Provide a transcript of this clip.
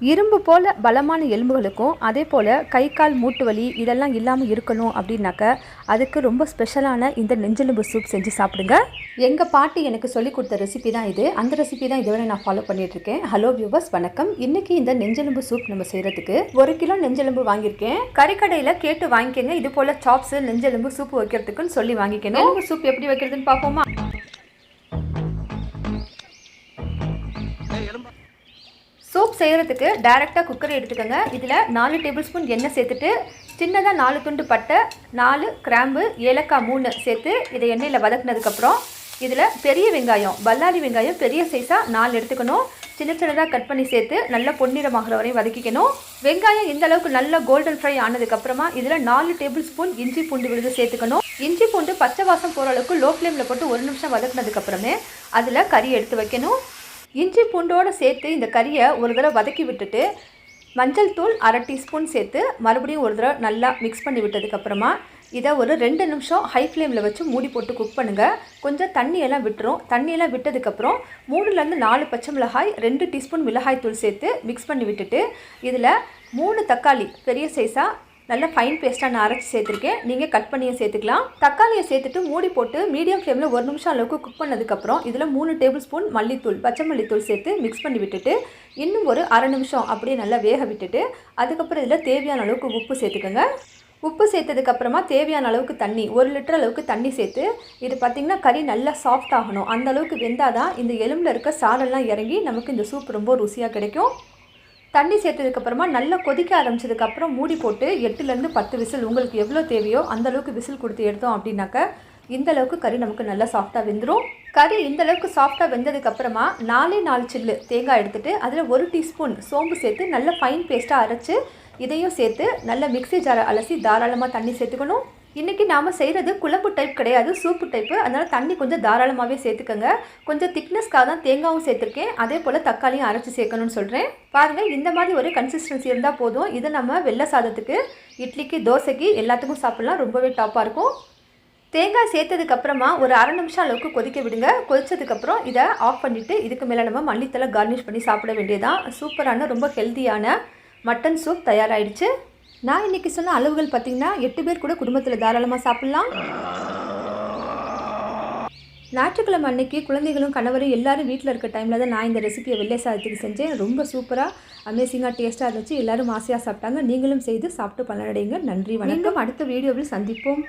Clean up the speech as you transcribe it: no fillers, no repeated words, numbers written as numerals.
இரும்பு போல் பலமான எலும்புகளுக்கும் அதே போல் கை கால் மூட்டு வலி இதெல்லாம் இல்லாமல் இருக்கணும் அப்படின்னாக்க அதுக்கு ரொம்ப ஸ்பெஷலான இந்த நெஞ்செலும்பு சூப் செஞ்சு சாப்பிடுங்க. எங்கள் பாட்டி எனக்கு சொல்லி கொடுத்த ரெசிபி தான் இது. அந்த ரெசிபி தான் இதுவரை நான் ஃபாலோ பண்ணிகிட்ருக்கேன். ஹலோ வியூவர்ஸ், வணக்கம். இன்றைக்கி இந்த நெஞ்செலும்பு சூப் நம்ம செய்கிறதுக்கு 1 கிலோ நெஞ்செலும்பு வாங்கியிருக்கேன். கறிக்கடையில் கேட்டு வாங்கிக்கோங்க. இது போல் சாப்ஸு நெஞ்செலும்பு சூப் வைக்கிறதுக்குன்னு சொல்லி வாங்கிக்கணும். எலும்பு சூப் எப்படி வைக்கிறதுன்னு பார்ப்போமா? சூப் செய்கிறதுக்கு டைரெக்டாக குக்கரை எடுத்துக்கோங்க. இதில் 4 டேபிள் ஸ்பூன் எண்ணெய் சேர்த்துட்டு சின்னதாக 4 துண்டு பட்டை, 4 கிராம்பு, ஏலக்காய் 3 சேர்த்து இதை எண்ணெயில் வதக்குனதுக்கப்புறம் இதில் பெரிய வெங்காயம், பல்லாரி வெங்காயம் பெரிய சைஸாக 4 எடுத்துக்கணும். சின்ன சின்னதாக கட் பண்ணி சேர்த்து நல்லா பொன்னிறமாகிற வரையும் வதக்கிக்கணும். வெங்காயம் இந்த அளவுக்கு நல்லா கோல்டன் ஃப்ரை ஆனதுக்கப்புறமா இதில் 4 டேபிள் ஸ்பூன் இஞ்சி பூண்டு விழுது சேர்த்துக்கணும். இஞ்சி பூண்டு பச்சை வாசம் போகிற அளவுக்கு லோ ஃப்ளேமில் போட்டு 1 நிமிஷம் வதக்குனதுக்கப்புறமே அதில் கறி எடுத்து வைக்கணும். இஞ்சி பூண்டோடு சேர்த்து இந்த கறியை ஒரு தடவை வதக்கி விட்டுட்டு மஞ்சள் தூள் 1/2 டீஸ்பூன் சேர்த்து மறுபடியும் ஒரு தடவை நல்லா மிக்ஸ் பண்ணி விட்டதுக்கப்புறமா இதை ஒரு 2 நிமிஷம் ஹை ஃப்ளேமில் வச்சு மூடி போட்டு குக் பண்ணுங்கள். கொஞ்சம் தண்ணியெல்லாம் விட்டுரும். தண்ணியெல்லாம் விட்டதுக்கப்புறம் 3லேருந்து 4 பச்சை மிளகாய், 2 டீஸ்பூன் மிளகாய் தூள் சேர்த்து மிக்ஸ் பண்ணி விட்டுட்டு இதில் 3 தக்காளி பெரிய சைஸாக நல்லா ஃபைன் பேஸ்ட்டாக நான் அரைச்சி சேர்த்துருக்கேன். நீங்கள் கட் பண்ணியை சேர்த்துக்கலாம். தக்காளியை சேர்த்துட்டு மூடி போட்டு மீடியம் ஃப்ளேமில் 1 நிமிஷம் அளவுக்கு குக் பண்ணதுக்கப்புறம் இதில் 3 டேபிள் ஸ்பூன் மல்லித்தூள், பச்சை மல்லித்தூள் சேர்த்து மிக்ஸ் பண்ணி விட்டுட்டு இன்னும் ஒரு 1/2 நிமிஷம் அப்படியே நல்லா வேக விட்டுட்டு அதுக்கப்புறம் இதில் தேவையான அளவுக்கு உப்பு சேர்த்துக்கோங்க. உப்பு சேர்த்ததுக்கப்புறமா தேவையான அளவுக்கு தண்ணி, 1 லிட்டர் அளவுக்கு தண்ணி சேர்த்து இது பார்த்திங்கன்னா கறி நல்லா சாஃப்ட் ஆகணும். அந்த அளவுக்கு வெந்தால் தான் இந்த எலும்பில் இருக்க சாரெல்லாம் இறங்கி நமக்கு இந்த சூப் ரொம்ப ருசியாக கிடைக்கும். தண்ணி சேர்த்ததுக்கப்புறமா நல்லா கொதிக்க ஆரம்பிச்சதுக்கப்புறம் மூடி போட்டு 8லேருந்து 10 விசில் உங்களுக்கு எவ்வளோ தேவையோ அந்தளவுக்கு விசில் கொடுத்து எடுத்தோம் அப்படின்னாக்க இந்தளவுக்கு கறி நமக்கு நல்லா சாஃப்டாக வெந்துடும். கறி இந்தளவுக்கு சாஃப்டாக வெந்ததுக்கப்புறமா 4 சில்லு தேங்காய் எடுத்துகிட்டு அதில் 1 டீஸ்பூன் சோம்பு சேர்த்து நல்லா ஃபைன் பேஸ்ட்டாக அரைச்சி இதையும் சேர்த்து நல்லா மிக்ஸி ஜாரை அலசி தாராளமாக தண்ணி சேர்த்துக்கணும். இன்றைக்கி நாம் செய்கிறது குழம்பு டைப் கிடையாது, சூப்பு டைப்பு. அதனால் தண்ணி கொஞ்சம் தாராளமாகவே சேர்த்துக்கோங்க. கொஞ்சம் திக்னஸ்க்காக தான் தேங்காயும் சேர்த்துருக்கேன். அதே போல் தக்காளியும் அரைச்சி சேர்க்கணும்னு சொல்கிறேன். பாருங்கள், இந்த மாதிரி ஒரு கன்சிஸ்டன்சி இருந்தால் போதும். இதை நம்ம வெள்ளை சாதத்துக்கு, இட்லிக்கு, தோசைக்கு எல்லாத்துக்கும் சாப்பிட்லாம். ரொம்பவே டாப்பாக இருக்கும். தேங்காய் சேர்த்ததுக்கப்புறமா ஒரு 1/2 நிமிஷம் அளவுக்கு கொதிக்க விடுங்க. கொதிச்சதுக்கப்புறம் இதை ஆஃப் பண்ணிவிட்டு இதுக்கு மேலே நம்ம மல்லித்தலை கார்னிஷ் பண்ணி சாப்பிட வேண்டியதான். சூப்பரான ரொம்ப ஹெல்த்தியான மட்டன் சூப் தயாராகிடுச்சு. நான் இன்றைக்கி சொன்ன அளவுகள் பார்த்திங்கன்னா 8 பேர் கூட குடும்பத்தில் தாராளமாக சாப்பிட்லாம். ஞாயிற்றுக்கிழமை அன்னைக்கு குழந்தைகளும் கணவரும் எல்லோரும் வீட்டில் இருக்க டைமில் தான் நான் இந்த ரெசிபியை வெள்ளை சாதத்துக்கு செஞ்சேன். ரொம்ப சூப்பராக அமேசிங்காக டேஸ்ட்டாக இருந்துச்சு. எல்லோரும் ஆசையாக சாப்பிட்டாங்க. நீங்களும் செய்து சாப்பிட்டு பலனடைங்க. நன்றி, வணக்கம். அடுத்த வீடியோவில் சந்திப்போம்.